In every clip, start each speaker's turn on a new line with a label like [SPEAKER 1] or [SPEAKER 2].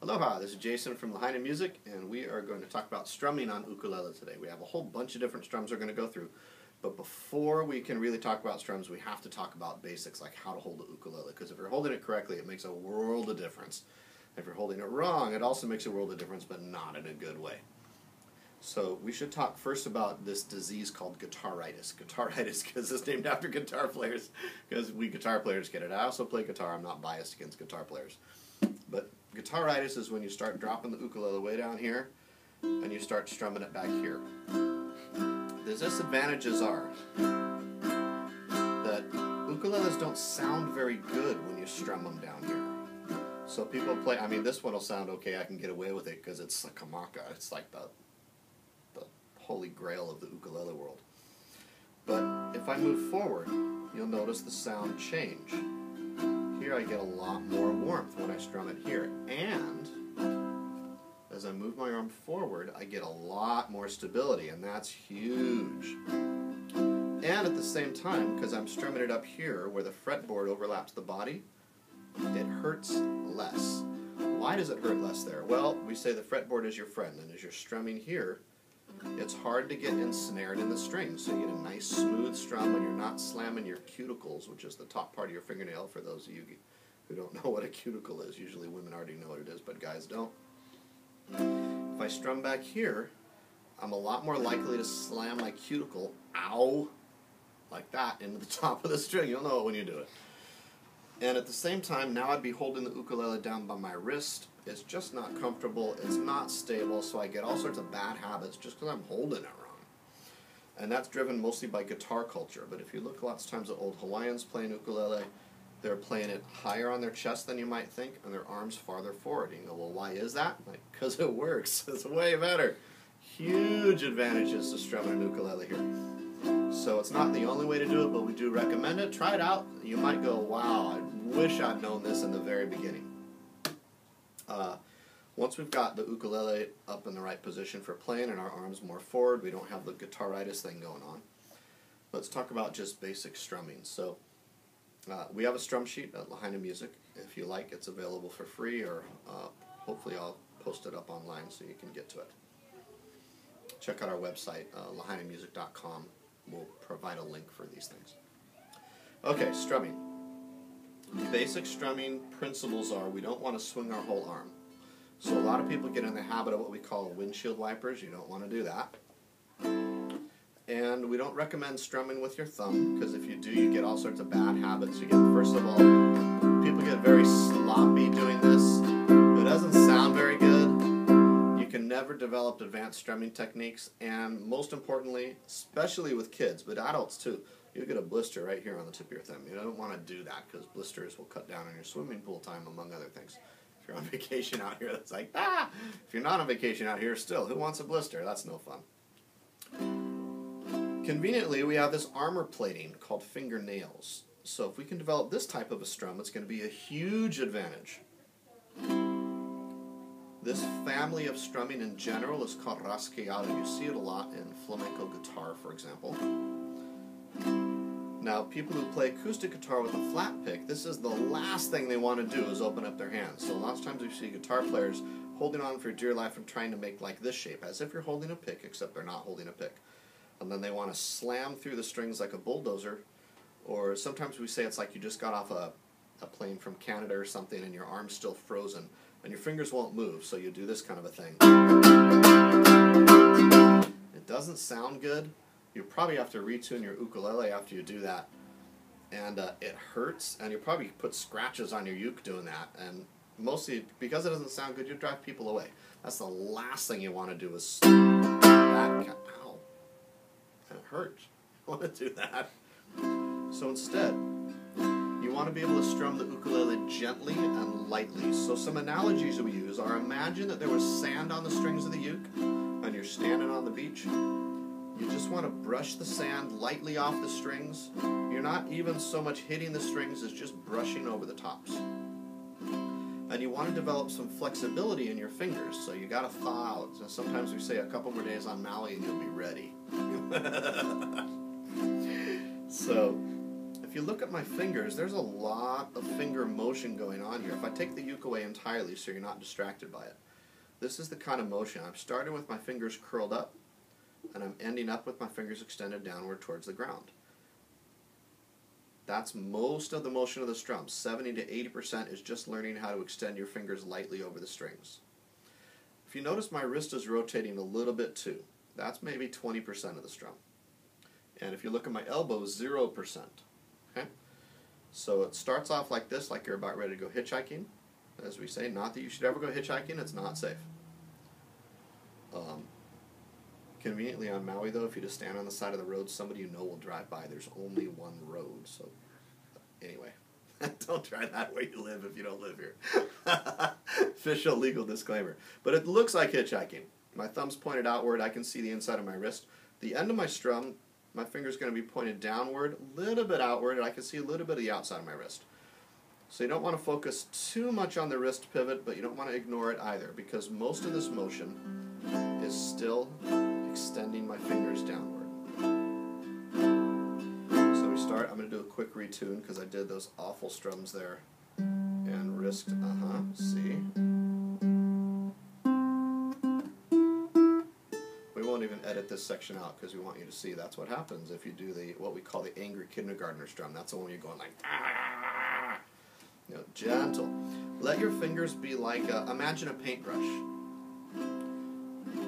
[SPEAKER 1] Aloha, this is Jason from Lahaina Music, and we are going to talk about strumming on ukulele today. We have a whole bunch of different strums we're going to go through, but before we can really talk about strums, we have to talk about basics like how to hold the ukulele, because if you're holding it correctly, it makes a world of difference. If you're holding it wrong, it also makes a world of difference, but not in a good way. So we should talk first about this disease called guitaritis. Guitaritis because it's named after guitar players, because we guitar players get it. I also play guitar. I'm not biased against guitar players. But guitaritis is when you start dropping the ukulele way down here and you start strumming it back here. The disadvantages are that ukuleles don't sound very good when you strum them down here. So people play, I mean, this one will sound okay, I can get away with it because it's a kamaka. It's like the holy grail of the ukulele world. But if I move forward, you'll notice the sound change. Here I get a lot more warmth when I strum it here, and as I move my arm forward I get a lot more stability, and that's huge. And at the same time, because I'm strumming it up here where the fretboard overlaps the body, it hurts less. Why does it hurt less there? Well, we say the fretboard is your friend, and as you're strumming here, it's hard to get ensnared in the strings, so you get a nice smooth strum when you're not slamming your cuticles, which is the top part of your fingernail for those of you who don't know what a cuticle is. Usually women already know what it is, but guys don't. If I strum back here, I'm a lot more likely to slam my cuticle, ow, like that, into the top of the string. You'll know it when you do it. And at the same time, now I'd be holding the ukulele down by my wrist. It's just not comfortable, it's not stable, so I get all sorts of bad habits just because I'm holding it wrong. And that's driven mostly by guitar culture, but if you look lots of times at old Hawaiians playing ukulele, they're playing it higher on their chest than you might think, and their arms farther forward. And you go, well, why is that? Like, because it works. It's way better. Huge advantages to strumming an ukulele here. So it's not the only way to do it, but we do recommend it. Try it out. You might go, wow, I wish I'd known this in the very beginning. Once we've got the ukulele up in the right position for playing and our arms more forward, we don't have the guitaritis thing going on. Let's talk about just basic strumming. So we have a strum sheet at Lahaina Music. If you like, it's available for free, or hopefully I'll post it up online so you can get to it. Check out our website, lahainamusic.com. We'll provide a link for these things. Okay, strumming. Basic strumming principles are we don't want to swing our whole arm. So a lot of people get in the habit of what we call windshield wipers. You don't want to do that. And we don't recommend strumming with your thumb, because if you do, you get all sorts of bad habits. You get, first of all, people get very sloppy doing this. It doesn't sound very good. You can never develop advanced strumming techniques, and most importantly, especially with kids, but adults too, you get a blister right here on the tip of your thumb. You don't want to do that because blisters will cut down on your swimming pool time, among other things. If you're on vacation out here, that's like, ah! If you're not on vacation out here, still, who wants a blister? That's no fun. Conveniently, we have this armor plating called fingernails. So if we can develop this type of a strum, it's going to be a huge advantage. This family of strumming in general is called rasqueado. You see it a lot in flamenco guitar, for example. Now, people who play acoustic guitar with a flat pick, this is the last thing they want to do is open up their hands. So lots of times we see guitar players holding on for dear life and trying to make like this shape, as if you're holding a pick, except they're not holding a pick. And then they want to slam through the strings like a bulldozer, or sometimes we say it's like you just got off a plane from Canada or something and your arm's still frozen and your fingers won't move, so you do this kind of a thing. It doesn't sound good. You probably have to retune your ukulele after you do that, and it hurts, and you probably put scratches on your uke doing that, and mostly because it doesn't sound good, you drive people away. That's the last thing you want to do is that. Ow. And it hurts. You want to do that. So instead, you want to be able to strum the ukulele gently and lightly. So some analogies we use are, imagine that there was sand on the strings of the uke, and you're standing on the beach. You just want to brush the sand lightly off the strings. You're not even so much hitting the strings as just brushing over the tops. And you want to develop some flexibility in your fingers, so you got to thaw out. So sometimes we say a couple more days on Maui and you'll be ready. So if if you look at my fingers, there's a lot of finger motion going on here. If I take the uke away entirely so you're not distracted by it, this is the kind of motion. I'm starting with my fingers curled up, and I'm ending up with my fingers extended downward towards the ground. That's most of the motion of the strum. 70 to 80% is just learning how to extend your fingers lightly over the strings. If you notice, my wrist is rotating a little bit too. That's maybe 20% of the strum. And if you look at my elbow, 0%. Okay? So it starts off like this, like you're about ready to go hitchhiking. As we say, not that you should ever go hitchhiking, it's not safe. Conveniently on Maui, though, if you just stand on the side of the road, somebody you know will drive by. There's only one road, so anyway. Don't try that where you live if you don't live here. Official legal disclaimer. But it looks like hitchhiking. My thumb's pointed outward. I can see the inside of my wrist. The end of my strum, my finger's going to be pointed downward, a little bit outward, and I can see a little bit of the outside of my wrist. So you don't want to focus too much on the wrist pivot, but you don't want to ignore it either, because most of this motion is still extending my fingers downward. So we start, I'm going to do a quick retune because I did those awful strums there and risked, see? We won't even edit this section out because we want you to see that's what happens if you do the what we call the angry kindergartner strum. That's the one where you're going like, ah! You know, gentle. Let your fingers be like, imagine a paintbrush.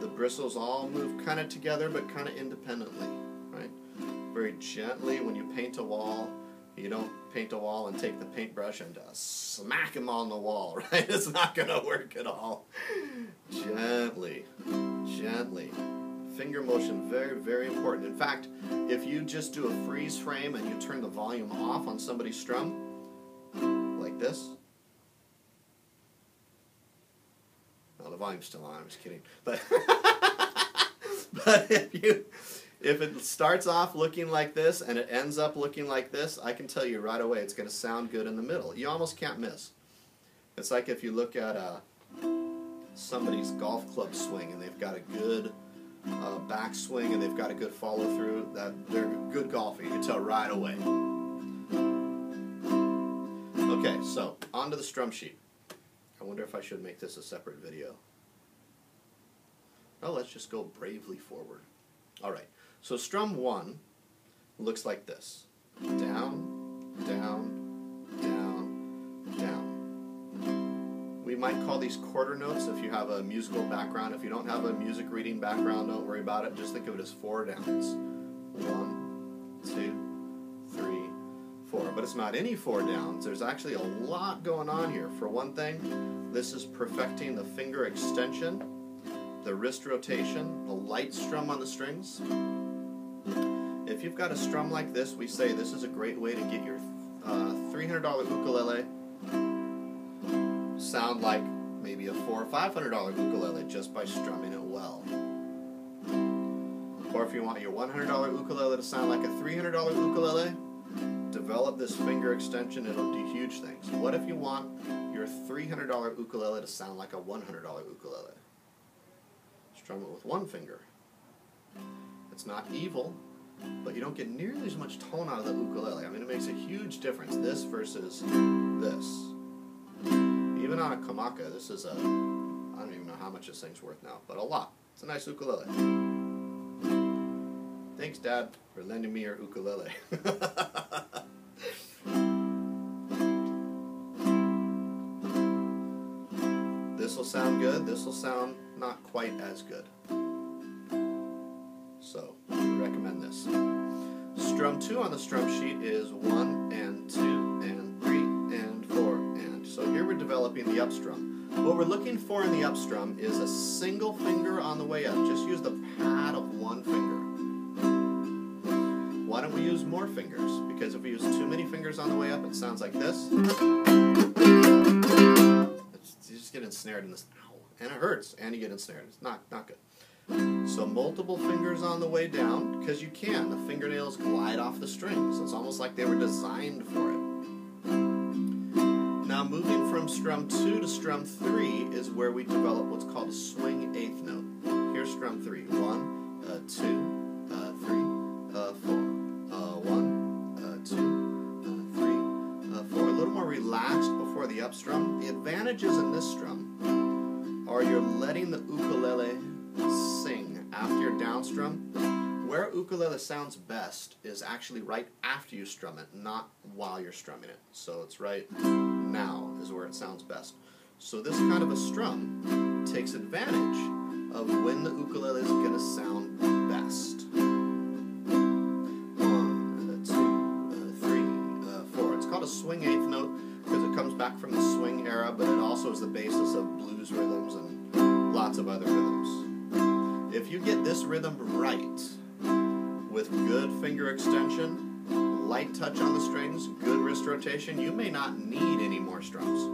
[SPEAKER 1] The bristles all move kind of together but kind of independently, right? Very gently. When you paint a wall, you don't paint a wall and take the paintbrush and smack them on the wall, right? It's not going to work at all. Gently, gently. Finger motion, very, very important. In fact, if you just do a freeze frame and you turn the volume off on somebody's strum, like this. No, the volume's still on, I'm just kidding. But, but if it starts off looking like this and it ends up looking like this, I can tell you right away it's going to sound good in the middle. You almost can't miss. It's like if you look at somebody's golf club swing and they've got a good backswing and they've got a good follow through, that they're good golfer. You can tell right away. Okay, so on to the strum sheet. I wonder if I should make this a separate video. Oh, let's just go bravely forward. Alright, so strum 1 looks like this. Down, down, down, down. We might call these quarter notes if you have a musical background. If you don't have a music reading background, don't worry about it. Just think of it as 4 downs. 1, 2, 3, 4. But it's not any 4 downs. There's actually a lot going on here. For one thing, this is perfecting the finger extension, the wrist rotation, the light strum on the strings. If you've got a strum like this, we say this is a great way to get your $300 ukulele sound like maybe a $400 or $500 ukulele just by strumming it well. Or if you want your $100 ukulele to sound like a $300 ukulele, develop this finger extension, it'll do huge things. What if you want your $300 ukulele to sound like a $100 ukulele? Strum it with one finger. It's not evil, but you don't get nearly as much tone out of the ukulele. I mean, it makes a huge difference, this versus this. Even on a kamaka, this is a, I don't even know how much this thing's worth now, but a lot. It's a nice ukulele. Thanks, Dad, for lending me your ukulele. This will sound good, this will sound not quite as good. So, I recommend this. Strum 2 on the strum sheet is 1 and 2 and 3 and 4 and. So here we're developing the up strum. What we're looking for in the up strum is a single finger on the way up. Just use the pad of one finger. Why don't we use more fingers? Because if we use too many fingers on the way up, it sounds like this. You just get ensnared in this, and it hurts, and you get ensnared. It's not good. So multiple fingers on the way down, because you can. The fingernails glide off the strings. It's almost like they were designed for it. Now moving from strum 2 to strum 3 is where we develop what's called a swing 8th note. Here's strum 3. 1, 2, 3, 4. 1, 2, strum. The advantages in this strum are you're letting the ukulele sing after your down strum. Where ukulele sounds best is actually right after you strum it, not while you're strumming it. So it's right now is where it sounds best. So this kind of a strum takes advantage of when the ukulele is going to sound best. 1, 2, 3, 4. It's called a swing eighth note because it comes back from the swing era, but it also is the basis of blues rhythms and lots of other rhythms. If you get this rhythm right, with good finger extension, light touch on the strings, good wrist rotation, you may not need any more strums.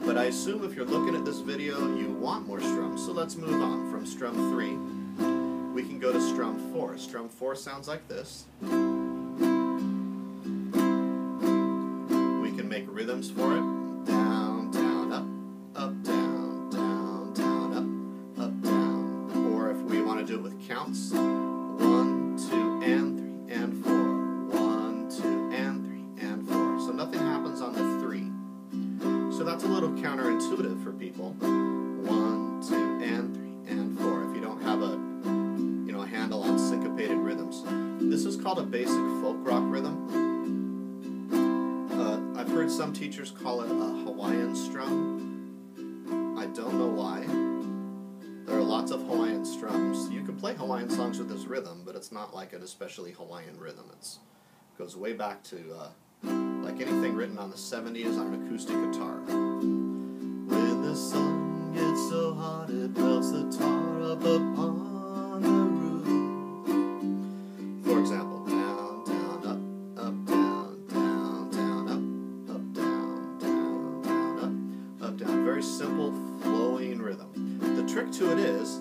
[SPEAKER 1] But I assume if you're looking at this video, you want more strums. So let's move on. From strum 3, we can go to strum 4. Strum 4 sounds like this. We can make rhythms for it. Down, down, up, down, down, down, up, down. Or if we want to do it with counts, 1, 2, and 3, and 4. 1, 2, and 3, and 4. So nothing happens on the 3. So that's a little counterintuitive for people. 1, 2, and 3, and 4. If you don't have a handle on syncopated rhythms. This is called a basic folk rock rhythm. I've heard some teachers call it a Hawaiian strum. I don't know why. There are lots of Hawaiian strums. You can play Hawaiian songs with this rhythm, but it's not like an especially Hawaiian rhythm. It goes way back to like anything written on the 70s on an acoustic guitar. When the sun gets so hot it melts the tar up upon the roof. For example, down, down, up, down, down, down, up, down, down, down, up, down. Very simple, flowing rhythm. The trick to it is,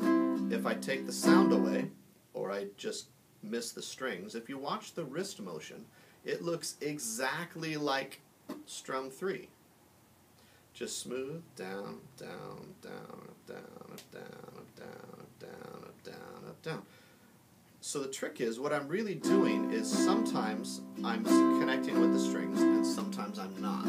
[SPEAKER 1] if I take the sound away, or I just miss the strings, if you watch the wrist motion, it looks exactly like strum 3. Just smooth, down, down, down, up, down, up, down, up, down, up, down, up, down, up, down. So the trick is, what I'm really doing is sometimes I'm connecting with the strings and sometimes I'm not.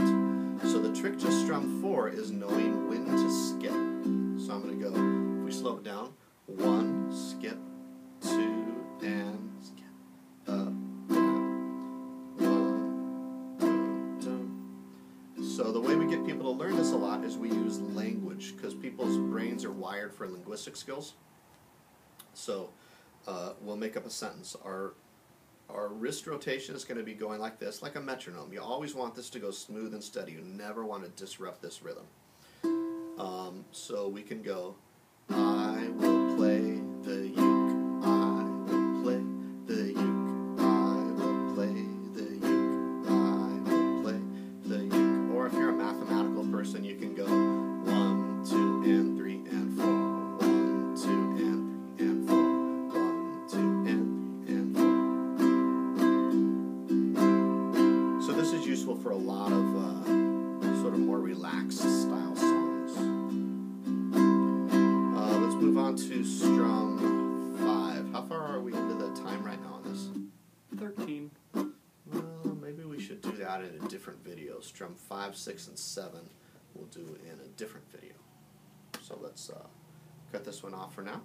[SPEAKER 1] So the trick to strum 4 is knowing when to skip. So I'm going to go, if we slow it down, 1, skip, 2, and skip, up. So the way we get people to learn this a lot is we use language, because people's brains are wired for linguistic skills. So we'll make up a sentence. Our wrist rotation is going to be going like this, like a metronome. You always want this to go smooth and steady. You never want to disrupt this rhythm. So we can go, I will play the uke, I will play the uke, I will play the uke, I will play the uke. Or if you're a mathematical person, you can go 1, 2, and 3, and 4. 1, 2, and 3, and 4. 1, 2, and 3, and 4. So this is useful for a lot of sort of more relaxed style songs. Let's move on to strum 5. How far are we into the time right now on this?
[SPEAKER 2] 13.
[SPEAKER 1] Well, maybe we should do that in a different video. Strum 5, 6, and 7 we'll do in a different video. So let's cut this one off for now.